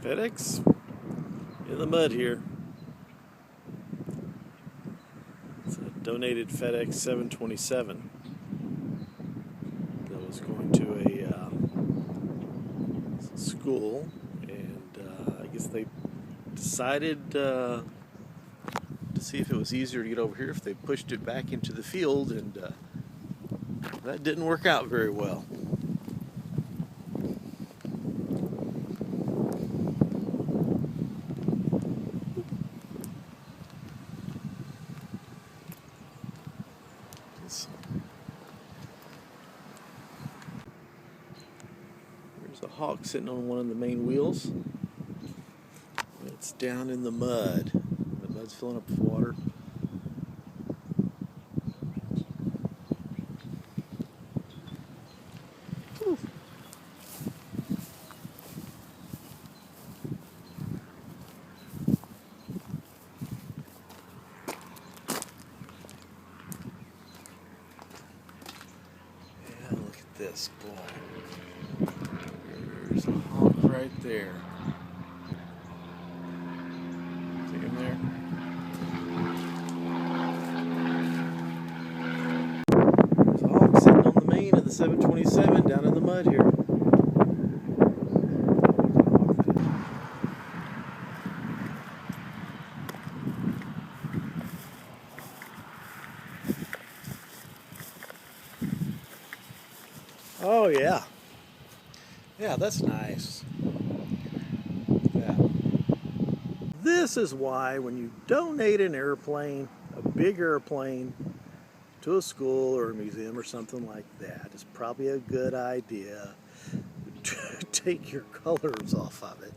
FedEx in the mud here. It's a donated FedEx 727 that was going to a school, and I guess they decided to see if it was easier to get over here if they pushed it back into the field, and that didn't work out very well. There's a hawk sitting on one of the main wheels. It's down in the mud. The mud's filling up with water. Whew. Yeah, look at this, boy. There's a hawk right there. See him there? There's a hawk sitting on the main of the 727 down in the mud here. Oh yeah. Yeah, that's nice. Yeah. This is why when you donate an airplane, a big airplane, to a school or a museum or something like that, it's probably a good idea to take your colors off of it.